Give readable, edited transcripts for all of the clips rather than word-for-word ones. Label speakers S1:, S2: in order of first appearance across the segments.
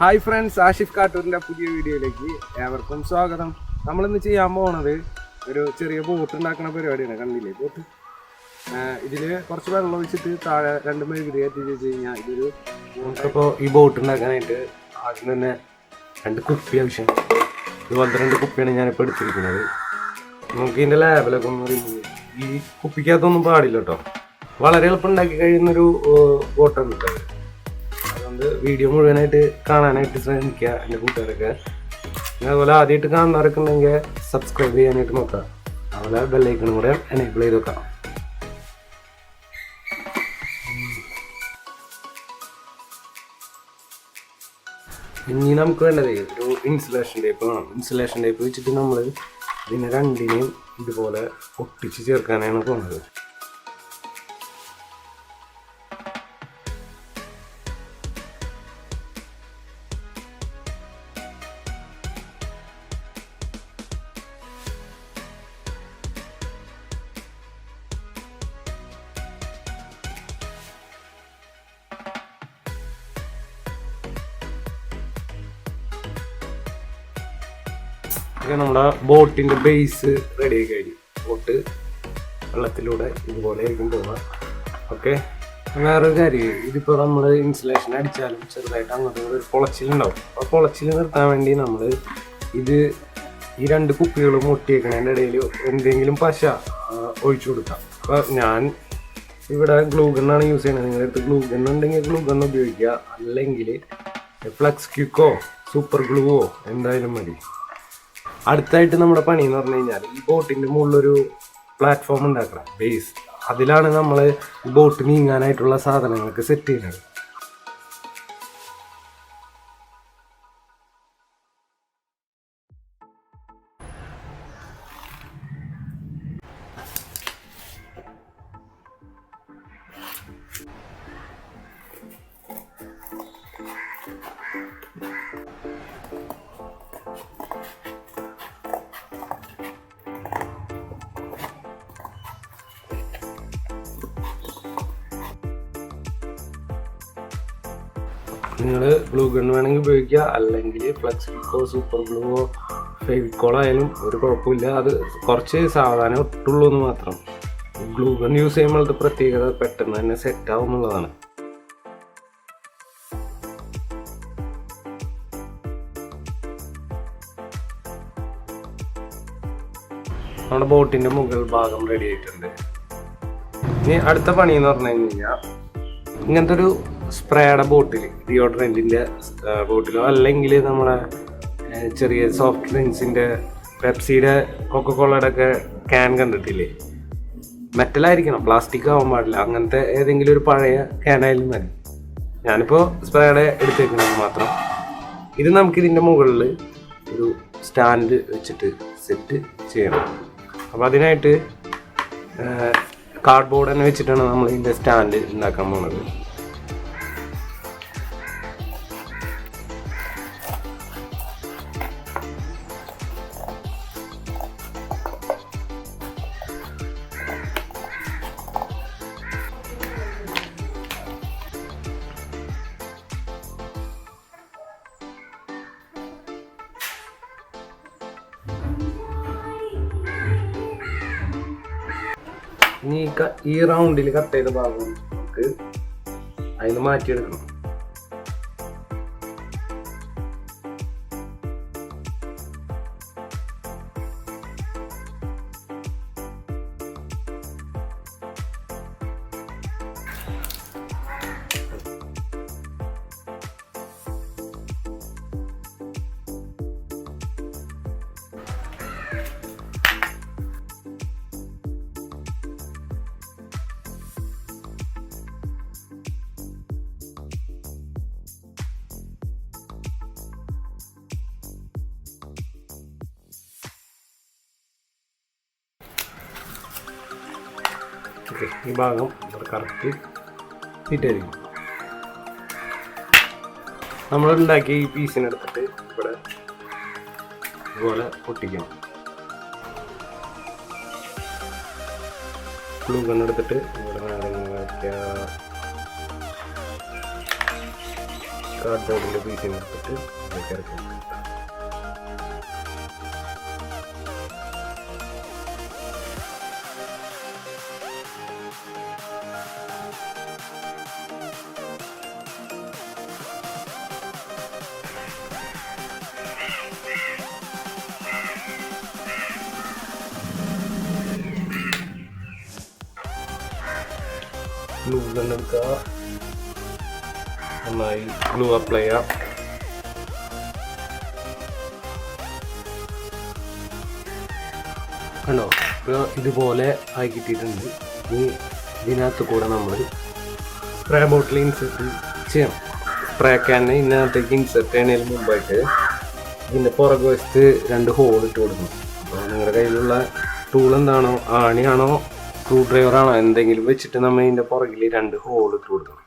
S1: Hi friends, Ashif കാട്ടൂരിൻ്റെ പുതിയ വീഡിയോയിലേക്ക് ഏവർക്കും സ്വാഗതം. നമ്മളിന്ന് ചെയ്യാൻ പോകുന്നത് ഒരു ചെറിയ ബോട്ട് ഉണ്ടാക്കുന്ന പരിപാടിയാണ്. കണ്ടില്ലേ ബോട്ട്? ഇതിൽ കുറച്ച് വെള്ളം ഒഴിച്ചിട്ട് താഴെ രണ്ട് മെഴുകുതിരി എത്തിച്ച് വെച്ച് കഴിഞ്ഞാൽ ഇതൊരു നമുക്കിപ്പോൾ ഈ ബോട്ട് ഉണ്ടാക്കാനായിട്ട് ആദ്യം തന്നെ 2 കുപ്പി ആവശ്യം. ഇത് 12 കുപ്പിയാണ് ഞാനിപ്പോൾ എടുത്തിരിക്കുന്നത്. നമുക്ക് ഇതിൻ്റെ ലേബലൊക്കെ ഒന്ന് റിമൂവ് ചെയ്യാം. ഈ കുപ്പിക്കകത്തൊന്നും പാടില്ല കേട്ടോ. വളരെ എളുപ്പം ഉണ്ടാക്കി കഴിയുന്നൊരു ബോട്ടാണ് കിട്ടുന്നത്. അതുകൊണ്ട് വീഡിയോ മുഴുവനായിട്ട് കാണാനായിട്ട് ശ്രമിക്കുക എൻ്റെ കൂട്ടുകാരൊക്കെ. അതുപോലെ ആദ്യമായിട്ട് കാണുന്നവരൊക്കെ ഉണ്ടെങ്കിൽ സബ്സ്ക്രൈബ് ചെയ്യാനായിട്ട് നോക്കുക. അതുപോലെ ബെല്ലൈക്കണും കൂടെ എനേബിൾ ചെയ്ത് വെക്കാം. ഇനി നമുക്ക് വേണ്ടത് ഒരു ഇൻസുലേഷൻ ടേപ്പ് വേണം. ഇൻസുലേഷൻ ടേപ്പ് വെച്ചിട്ട് നമ്മൾ ഇതിനെ രണ്ടിനെയും ഇതുപോലെ ഒട്ടിച്ച് ചേർക്കാനാണ് പോകുന്നത്. നമ്മുടെ ബോട്ടിൻ്റെ ബേസ് റെഡി ആയി കഴിഞ്ഞു. ബോട്ട് വെള്ളത്തിലൂടെ ഇതുപോലെ ആയിരിക്കും പോവുക. ഓക്കെ, വേറൊരു കാര്യം, ഇതിപ്പോൾ നമ്മൾ ഇൻസുലേഷൻ അടിച്ചാലും ചെറുതായിട്ട് അങ്ങോട്ട് ഒരു പൊളച്ചിലുണ്ടാവും. അപ്പോൾ പൊളച്ചിൽ നിർത്താൻ വേണ്ടി നമ്മൾ ഈ 2 കുപ്പികളും ഒട്ടിയേക്കണതിൻ്റെ ഇടയിൽ എന്തെങ്കിലും പശ ഒഴിച്ചു കൊടുക്കാം. അപ്പോൾ ഞാൻ ഇവിടെ ഗ്ലൂ ഗണ്ണാണ് യൂസ് ചെയ്യുന്നത്. നിങ്ങളുടെ അടുത്ത് ഗ്ലൂ ഗൺ ഉണ്ടെങ്കിൽ ഗ്ലൂ ഗണ്ണ് ഉപയോഗിക്കുക, അല്ലെങ്കിൽ ഫ്ലക്സ് ക്വിക്കോ സൂപ്പർ ഗ്ലൂവോ എന്തായാലും മതി. അടുത്തായിട്ട് നമ്മുടെ പണി എന്ന് പറഞ്ഞു കഴിഞ്ഞാൽ ഈ ബോട്ടിൻ്റെ മുകളിലൊരു പ്ലാറ്റ്ഫോം ഉണ്ടാക്കണം, ബേസ്. അതിലാണ് നമ്മൾ ബോട്ട് നീങ്ങാനായിട്ടുള്ള സാധനങ്ങൾക്ക് സെറ്റ് ചെയ്യുന്നത്. നിങ്ങൾ ഗ്ലൂ ഗൺ വേണമെങ്കിൽ ഉപയോഗിക്കുക, അല്ലെങ്കിൽ ഫ്ലക്സ് ക്വിക്കോ സൂപ്പർ ഗ്ലൂവോ ഫെവിക്കോളോ ആയാലും ഒരു കുഴപ്പമില്ല. അത് കുറച്ച് സാവധാനം ഒട്ടുള്ളൂ എന്ന് മാത്രം. ഗ്ലൂ ഗൺ യൂസ് ചെയ്യുമ്പോഴത്തെ പ്രത്യേകത പെട്ടെന്ന് തന്നെ സെറ്റ് ആവും എന്നുള്ളതാണ്. നമ്മുടെ ബോട്ടിൻ്റെ മുകൾ ഭാഗം റെഡി ആയിട്ടുണ്ട്. ഇനി അടുത്ത പണി എന്ന് പറഞ്ഞു കഴിഞ്ഞാൽ ഇങ്ങനത്തെ ഒരു സ്പ്രേയുടെ ബോട്ടിൽ, ഡിയോഡ്രൻറ്റിൻ്റെ ബോട്ടിലോ അല്ലെങ്കിൽ നമ്മുടെ ചെറിയ സോഫ്റ്റ് ഡ്രിങ്ക്സിൻ്റെ പെപ്സിയുടെ കൊക്കക്കോളയുടെ ഒക്കെ ക്യാൻ കണ്ടിട്ടില്ലേ? മെറ്റലായിരിക്കണം, പ്ലാസ്റ്റിക് ആവാൻ പാടില്ല. അങ്ങനത്തെ ഏതെങ്കിലും ഒരു പഴയ ക്യാനായാലും മതി. ഞാനിപ്പോൾ സ്പ്രേയുടെ എടുത്തേക്കുന്നത് മാത്രം. ഇത് നമുക്കിതിൻ്റെ മുകളിൽ ഒരു സ്റ്റാൻഡ് വെച്ചിട്ട് സെറ്റ് ചെയ്യണം. അപ്പോൾ അതിനായിട്ട് കാർഡ്ബോർഡ് തന്നെ വെച്ചിട്ടാണ് നമ്മൾ ഇതിൻ്റെ സ്റ്റാൻഡ് ഉണ്ടാക്കാൻ പോകുന്നത്. ഇനി ഈ റൗണ്ടിൽ കട്ട് ചെയ്ത ഭാഗം നമുക്ക് അതിന് മാറ്റിയെടുക്കണം. ഓക്കെ, ഈ ഭാഗം ഇവിടെ കറക്റ്റ് ഫിറ്റായിരിക്കും. നമ്മളുണ്ടാക്കിയ ഈ പീസിനെടുത്തിട്ട് ഇവിടെ ഇതുപോലെ പൊട്ടിക്കണം. ഗ്ലൂ ഗൺ എടുത്തിട്ട് ഇവിടെ കാർഡ്ബോർഡിൻ്റെ പീസിന് എടുത്തിട്ട് ഇതിലേക്ക് ഇറക്കി. ഗ്ലൂ ഗൺ എടുക്കുക, നന്നായി ഗ്ലൂ അപ്ലൈ ചെയ്യാം. കണ്ടോ, ഇപ്പോൾ ഇതുപോലെ ആയി കിട്ടിയിട്ടുണ്ട്. ഇനി ഇതിനകത്ത് കൂടെ നമ്മൾ സ്പ്രേ ബോട്ടിൽ ഇൻസെർട്ട് ചെയ്യണം. സ്പ്രേ ക്യാന് ഇതിനകത്തേക്ക് ഇൻസെർട്ട് ചെയ്യുന്നതിന് മുമ്പായിട്ട് ഇതിൻ്റെ പുറകു വശത്ത് 2 ഹോൾ ഇട്ട് കൊടുക്കണം. അപ്പോൾ നിങ്ങളുടെ കയ്യിലുള്ള ടൂൾ എന്താണോ, ആണിയാണോ സ്ക്രൂ ഡ്രൈവറാണോ എന്തെങ്കിലും വെച്ചിട്ട് നമ്മൾ ഇതിൻ്റെ പുറകിൽ 2 ഹോൾ ഇട്ട് കൊടുക്കണം.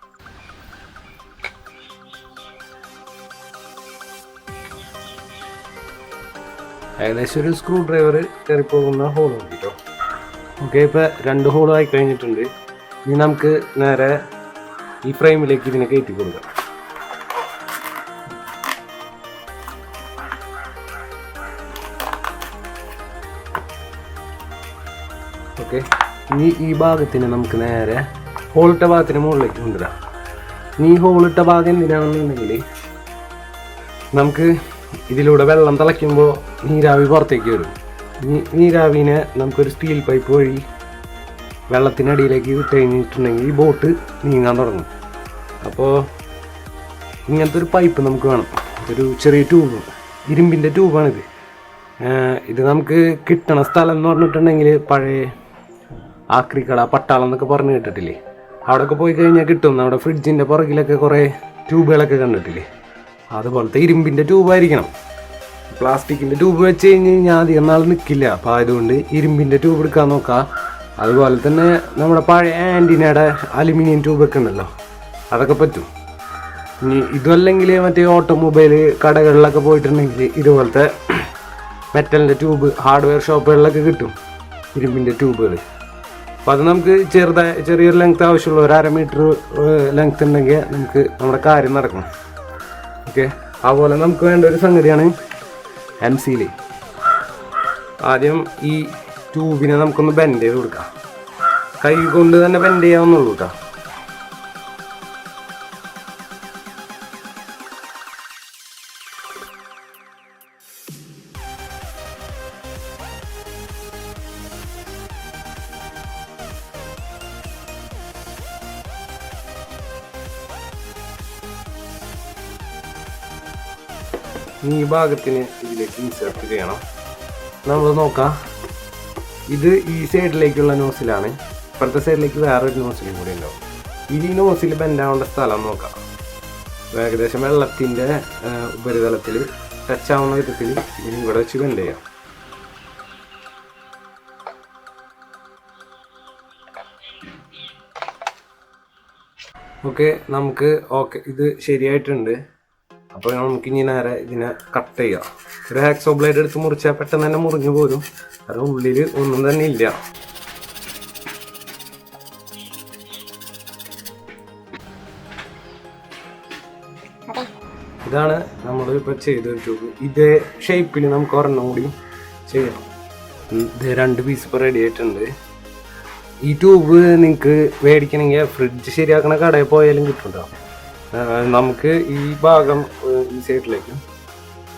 S1: ഏകദേശം ഒരു സ്ക്രൂ ഡ്രൈവർ കയറിപ്പോകുന്ന ഹോൾ ഉണ്ട് കേട്ടോ. ഓക്കെ, ഇപ്പോൾ 2 ഹോൾ ആയി കഴിഞ്ഞിട്ടുണ്ട്. ഇനി നമുക്ക് നേരെ ഈ ഫ്രെയിമിലേക്ക് ഇതിനെ കയറ്റി കൊടുക്കാം. ഓക്കെ, ഇനി ഈ ഭാഗത്തിന് നമുക്ക് നേരെ ഹോളിട്ട ഭാഗത്തിന് മുകളിലേക്ക് കൊണ്ടുവരാം. ഇനി ഈ ഹോളിട്ട ഭാഗം എന്തിനാണെന്നുണ്ടെങ്കിൽ നമുക്ക് ഇതിലൂടെ വെള്ളം തിളയ്ക്കുമ്പോൾ നീരാവി പുറത്തേക്ക് വരും. ഈ നീരാവിനെ നമുക്കൊരു സ്റ്റീൽ പൈപ്പ് വഴി വെള്ളത്തിനടിയിലേക്ക് വിട്ട് കഴിഞ്ഞിട്ടുണ്ടെങ്കിൽ ഈ ബോട്ട് നീങ്ങാൻ തുടങ്ങും. അപ്പോൾ ഇങ്ങനത്തെ ഒരു പൈപ്പ് നമുക്ക് വേണം. ഒരു ചെറിയ ട്യൂബ്, ഇരുമ്പിൻ്റെ ട്യൂബാണിത്. ഇത് നമുക്ക് കിട്ടണ സ്ഥലം എന്ന് പറഞ്ഞിട്ടുണ്ടെങ്കിൽ പഴയ ആക്രിക്കട, പട്ടാളം എന്നൊക്കെ പറഞ്ഞ് കേട്ടിട്ടില്ലേ, അവിടെയൊക്കെ പോയി കഴിഞ്ഞാൽ കിട്ടും. നമ്മുടെ ഫ്രിഡ്ജിൻ്റെ പുറകിലൊക്കെ കുറേ ട്യൂബുകളൊക്കെ കണ്ടിട്ടില്ലേ, അതുപോലത്തെ ഇരുമ്പിൻ്റെ ട്യൂബായിരിക്കണം. പ്ലാസ്റ്റിക്കിൻ്റെ ട്യൂബ് വെച്ച് കഴിഞ്ഞ് കഴിഞ്ഞാൽ അധികം നാൾ നിൽക്കില്ല. അപ്പോൾ ആയതുകൊണ്ട് ഇരുമ്പിൻ്റെ ട്യൂബ് എടുക്കാൻ നോക്കാം. അതുപോലെ തന്നെ നമ്മുടെ പഴയ ആൻറ്റിനയുടെ അലുമിനിയം ട്യൂബൊക്കെ ഉണ്ടല്ലോ, അതൊക്കെ പറ്റും. ഇനി ഇതല്ലെങ്കിൽ മറ്റേ ഓട്ടോമൊബൈൽ കടകളിലൊക്കെ പോയിട്ടുണ്ടെങ്കിൽ ഇതുപോലത്തെ മെറ്റലിൻ്റെ ട്യൂബ് ഹാർഡ്വെയർ ഷോപ്പുകളിലൊക്കെ കിട്ടും, ഇരുമ്പിൻ്റെ ട്യൂബുകൾ. അപ്പോൾ അത് നമുക്ക് ചെറിയൊരു ലെങ്ത് ആവശ്യമുള്ള 1/2 മീറ്റർ ലെങ്ത് ഉണ്ടെങ്കിൽ നമുക്ക് നമ്മുടെ കാര്യം നടക്കണം. ഓക്കെ, അതുപോലെ നമുക്ക് വേണ്ട ഒരു സംഗതിയാണ് MCL. ആദ്യം ഈ ട്യൂബിനെ നമുക്കൊന്ന് ബെൻഡ് ചെയ്ത് കൊടുക്കാം. കൈ കൊണ്ട് തന്നെ ബെൻഡ് ചെയ്യാവുന്നുള്ളൂ കേട്ടോ. ഈ ഭാഗത്തിന് ഇതിലേക്ക് ഇൻസേർട്ട് ചെയ്യണം. നമ്മൾ നോക്കാം, ഇത് ഈ സൈഡിലേക്കുള്ള നോസിലാണ്. ഇപ്പുറത്തെ സൈഡിലേക്ക് വേറൊരു നോസിലും കൂടി ഉണ്ടാവും. ഈ നോസിൽ ബെൻഡാവേണ്ട സ്ഥലം നോക്കാം. ഏകദേശം വെള്ളത്തിൻ്റെ ഉപരിതലത്തിൽ ടച്ചാവുന്ന വിധത്തിൽ ഇതിന് ഇവിടെ വെച്ച് ബെൻഡ് ചെയ്യാം. ഓക്കെ ഇത് ശരിയായിട്ടുണ്ട്. അപ്പോൾ നമുക്കിനി നേരെ ഇതിനെ കട്ട് ചെയ്യാം. ഒരു ഹാക്സോ ബ്ലേഡ് എടുത്ത് മുറിച്ചാൽ പെട്ടെന്ന് തന്നെ മുറിഞ്ഞു പോരും. അത് ഉള്ളിൽ ഒന്നും തന്നെ ഇല്ല. ഇതാണ് നമ്മൾ ഇപ്പോൾ ചെയ്ത ട്യൂബ്. ഇതേ ഷേപ്പിൽ നമുക്ക് ഒരെണ്ണം കൂടി ചെയ്യണം. ഇത് 2 പീസ് ഇപ്പോൾ റെഡി ആയിട്ടുണ്ട്. ഈ ട്യൂബ് നിങ്ങൾക്ക് മേടിക്കണമെങ്കിൽ ഫ്രിഡ്ജ് ശരിയാക്കണ കടയിൽ പോയാലും കിട്ടുന്നുണ്ടോ. നമുക്ക് ഈ ഭാഗം ഈ സൈഡിലേക്കും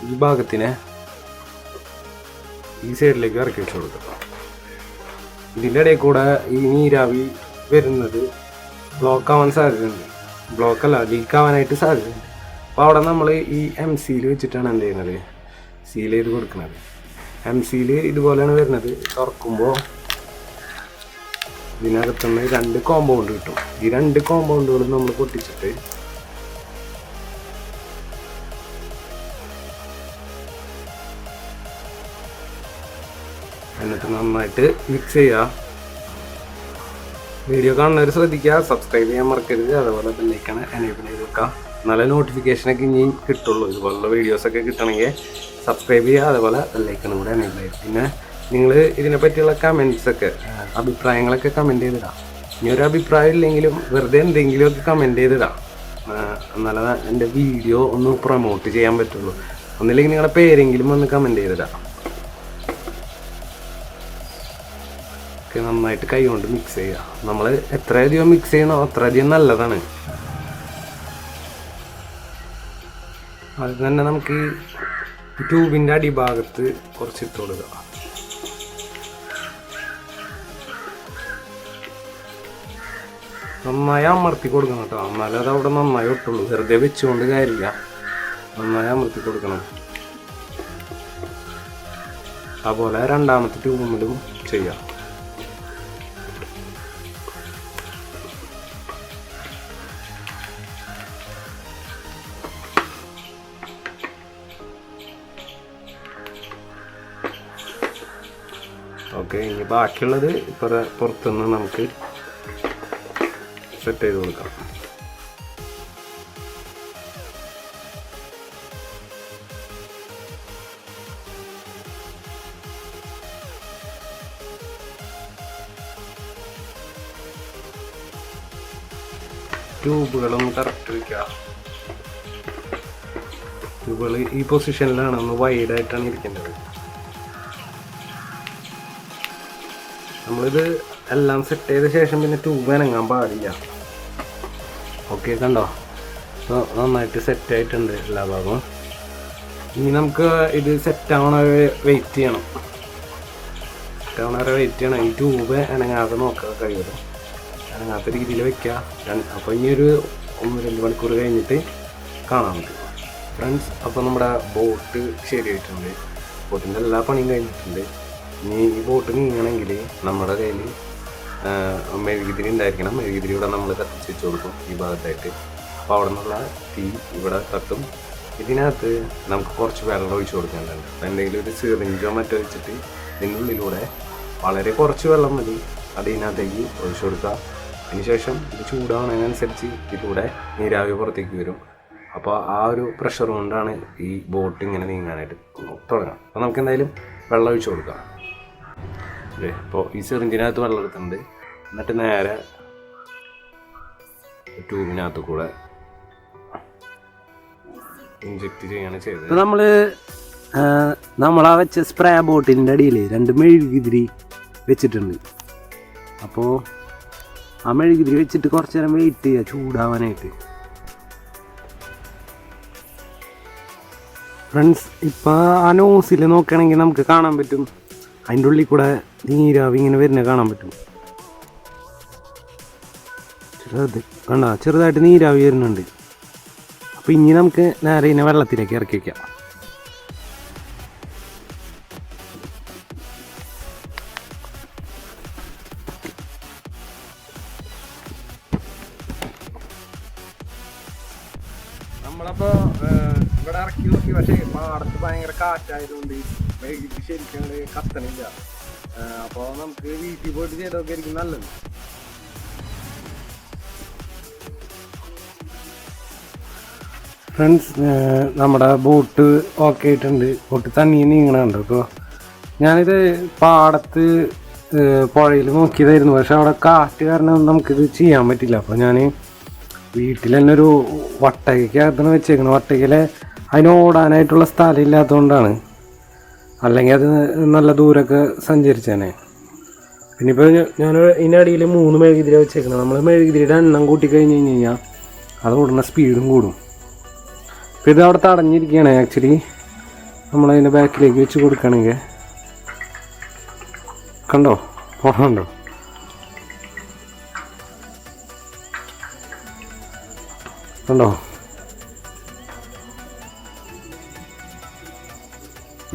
S1: ഈ ഭാഗത്തിനെ ഈ സൈഡിലേക്ക് ഇറക്കി വെച്ച് കൊടുക്കാം. ഇതിൻ്റെ ഇടയിൽ കൂടെ ഈ നീരാവി വരുന്നത് ബ്ലോക്ക് ആവാൻ സാധ്യതയുണ്ട്. ബ്ലോക്കല്ല, ലീക്ക് ആവാനായിട്ട് സാധ്യതയുണ്ട്. അപ്പോൾ അവിടെ നമ്മൾ ഈ MCL വെച്ചിട്ടാണ് എന്ത് ചെയ്യുന്നത്, സീൽ ചെയ്ത് കൊടുക്കുന്നത്. MCL ഇതുപോലെയാണ് വരുന്നത്. തുറക്കുമ്പോൾ ഇതിനകത്തുനിന്ന് 2 കോമ്പൗണ്ട് കിട്ടും. ഈ 2 കോമ്പൗണ്ടുകളും നമ്മൾ പൊട്ടിച്ചിട്ട് എന്നിട്ട് നന്നായിട്ട് മിക്സ് ചെയ്യുക. വീഡിയോ കാണുന്നവർ ശ്രദ്ധിക്കുക, സബ്സ്ക്രൈബ് ചെയ്യാൻ മറക്കരുത്. അതുപോലെ ബെല്ലൈക്കൺ എനേബിൾ ചെയ്ത് വെക്കുക. നല്ല നോട്ടിഫിക്കേഷനൊക്കെ ഇനി കിട്ടുള്ളൂ. ഇതുപോലുള്ള വീഡിയോസൊക്കെ കിട്ടണമെങ്കിൽ സബ്സ്ക്രൈബ് ചെയ്യുക. അതുപോലെ ബെല്ലൈക്കണും കൂടെ എനേബിൾ ചെയ്യുക. പിന്നെ നിങ്ങൾ ഇതിനെ പറ്റിയുള്ള കമൻറ്റ്സൊക്കെ, അഭിപ്രായങ്ങളൊക്കെ കമൻറ്റ് ചെയ്തിടാം. ഇനി ഒരു അഭിപ്രായം ഇല്ലെങ്കിലും വെറുതെ എന്തെങ്കിലുമൊക്കെ കമൻറ്റ് ചെയ്തിടാം. എന്നാലും എൻ്റെ വീഡിയോ ഒന്ന് പ്രൊമോട്ട് ചെയ്യാൻ പറ്റുള്ളൂ. ഒന്നില്ലെങ്കിൽ നിങ്ങളുടെ പേരെങ്കിലും ഒന്ന് കമൻറ്റ് ചെയ്തിടാം. ഒക്കെ നന്നായിട്ട് കൈ കൊണ്ട് മിക്സ് ചെയ്യുക. നമ്മൾ എത്രയധികം മിക്സ് ചെയ്യണോ അത്രയധികം നല്ലതാണ്. അത് തന്നെ നമുക്ക് ട്യൂബിൻ്റെ അടിഭാഗത്ത് കുറച്ച് ഇട്ട് കൊടുക്കുക. നന്നായി അമർത്തി കൊടുക്കണം കേട്ടോ, എന്നാലും അത് അവിടെ നന്നായി ഒട്ടുള്ളൂ. വെറുതെ വെച്ചുകൊണ്ട് കാര്യമില്ല, നന്നായി അമർത്തി കൊടുക്കണം. അതുപോലെ രണ്ടാമത്തെ ട്യൂബിലും ചെയ്യാം. ഓക്കെ, ഇനി ബാക്കിയുള്ളത് ഇപ്പോൾ പുറത്തുനിന്ന് നമുക്ക് സെറ്റ് ചെയ്ത് കൊടുക്കാം. ട്യൂബുകളൊന്ന് കറക്റ്റ് വയ്ക്കുക. ട്യൂബുകൾ ഈ പൊസിഷനിലാണ്, ഒന്ന് വൈഡായിട്ടാണ് ഇരിക്കേണ്ടത്. നമ്മളിത് എല്ലാം സെറ്റ് ചെയ്ത ശേഷം പിന്നെ ട്യൂബ് അനങ്ങാൻ പാടില്ല. ഓക്കെ, കണ്ടോ, നന്നായിട്ട് സെറ്റായിട്ടുണ്ട് എല്ലാ ഭാഗവും. ഇനി നമുക്ക് ഇത് സെറ്റാവണ വെയിറ്റ് ചെയ്യണം. ഈ ട്യൂബ് അനങ്ങാതെ നോക്കുക, കഴിയുമല്ലോ അനങ്ങാത്ത രീതിയിൽ വെക്കുക. അപ്പോൾ ഇനിയൊരു 1-2 മണിക്കൂർ കഴിഞ്ഞിട്ട് കാണാൻ പറ്റും ഫ്രണ്ട്സ്. അപ്പോൾ നമ്മുടെ ബോട്ട് ശരിയായിട്ടുണ്ട്, ബോട്ടിൻ്റെ എല്ലാ പണിയും കഴിഞ്ഞിട്ടുണ്ട്. ഇനി ഈ ബോട്ട് നീങ്ങണമെങ്കിൽ നമ്മുടെ കയ്യിൽ മെഴുകുതിരി ഉണ്ടായിരിക്കണം. മെഴുകുതിരിയുടെ നമ്മൾ കത്തിച്ച് വെച്ച് കൊടുക്കും ഈ ഭാഗത്തായിട്ട്. അപ്പോൾ അവിടെ നിന്നുള്ള തീ ഇവിടെ കത്തും. ഇതിനകത്ത് നമുക്ക് കുറച്ച് വെള്ളം ഒഴിച്ച് കൊടുക്കേണ്ടതുണ്ട്. അപ്പോൾ എന്തെങ്കിലും ഒരു സിറിഞ്ചോ മറ്റോ വെച്ചിട്ട് ഇതിനുള്ളിലൂടെ വളരെ കുറച്ച് വെള്ളം മതി, അത് ഇതിനകത്തേക്ക് ഒഴിച്ചു കൊടുക്കുക. അതിനുശേഷം ഇത് ചൂടാവുന്നതിനനുസരിച്ച് ഇതിലൂടെ നീരാവി പുറത്തേക്ക് വരും. അപ്പോൾ ആ ഒരു പ്രഷർ കൊണ്ടാണ് ഈ ബോട്ട് ഇങ്ങനെ നീങ്ങാനായിട്ട് തുടങ്ങാം. അപ്പോൾ നമുക്ക് എന്തായാലും വെള്ളം ഒഴിച്ച് കൊടുക്കാം. ഇപ്പോൾ ഈ സിറിഞ്ചിനകത്ത് വെള്ളം എടുത്തിട്ടുണ്ട്. എന്നിട്ട് നേരെ ട്യൂബിനകത്ത് കൂടെ ഇഞ്ചക്ട് ചെയ്യാണ് ചെയ്തത്. നമ്മളാ വെച്ച സ്പ്രേ ബോട്ടിൻ്റെ അടിയിൽ 2 മെഴുകുതിരി വെച്ചിട്ടുണ്ട്. അപ്പോൾ ആ മെഴുകുതിരി വെച്ചിട്ട് കുറച്ച് നേരം വെയിറ്റ് ചെയ്യുക ചൂടാവാനായിട്ട്. ഫ്രണ്ട്സ്, ഇപ്പോൾ ആ നോസിൽ നോക്കുകയാണെങ്കിൽ നമുക്ക് കാണാൻ പറ്റും, അതിൻ്റെ ഉള്ളിൽ കൂടെ നീരാവി ഇങ്ങനെ വരുന്നത് കാണാൻ പറ്റും. ചെറുതായിട്ട് നീരാവി വരുന്നുണ്ട്. അപ്പോൾ ഇനി നമുക്ക് നേരെ ഇതിനെ വെള്ളത്തിലേക്ക് ഇറക്കി വയ്ക്കാം. നമ്മളപ്പോൾ ഇവിടെ ഇറക്കി നോക്കി, പക്ഷേ പാടത്ത് ഭയങ്കര കാറ്റായതുകൊണ്ട് വൈകിട്ട് ശരിക്കും കത്തണില്ല. അപ്പോൾ നമുക്ക് വീട്ടിൽ പോയിട്ട് ചെയ്തൊക്കെ ആയിരിക്കും നല്ലത്. ഫ്രണ്ട്സ്, നമ്മുടെ ബോട്ട് ഓക്കെ ആയിട്ടുണ്ട്. ബോട്ട് തണ്ണി നീങ്ങണുണ്ട്. അപ്പോൾ ഞാനിത് പാടത്ത് പുഴയിൽ നോക്കിയതായിരുന്നു, പക്ഷെ അവിടെ കാറ്റ് കാരണം നമുക്കിത് ചെയ്യാൻ പറ്റില്ല. അപ്പോൾ ഞാൻ വീട്ടിൽ തന്നെ ഒരു വട്ടകയ്ക്കകത്താണ് വെച്ചേക്കുന്നത്. വട്ടകയിൽ അതിന് ഓടാനായിട്ടുള്ള സ്ഥലം ഇല്ലാത്തതുകൊണ്ടാണ്, അല്ലെങ്കിൽ അത് നല്ല ദൂരമൊക്കെ സഞ്ചരിച്ചേനെ. പിന്നെ ഇപ്പോൾ ഞാൻ ഇതിനടിയിൽ 3 മെഴുകുതിരി വെച്ചേക്കുന്നത്. നമ്മൾ മെഴുകുതിരിയുടെ എണ്ണം കൂട്ടിക്കഴിഞ്ഞ് കഴിഞ്ഞാൽ അത് ഓടുന്ന സ്പീഡും കൂടും. അപ്പോൾ ഇത് അവിടെ തടഞ്ഞിരിക്കുകയാണ്. ആക്ച്വലി നമ്മളതിൻ്റെ ബാക്കിലേക്ക് വെച്ച് കൊടുക്കുകയാണെങ്കിൽ കണ്ടോ, പോകണ്ടോ? കണ്ടോ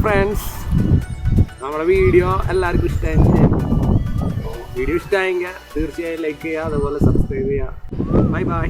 S1: ഫ്രണ്ട്സ്, നമ്മുടെ വീഡിയോ എല്ലാവർക്കും ഇഷ്ടമായെങ്കിൽ തീർച്ചയായും ലൈക്ക് ചെയ്യുക, അതുപോലെ സബ്സ്ക്രൈബ് ചെയ്യുക. Bye bye.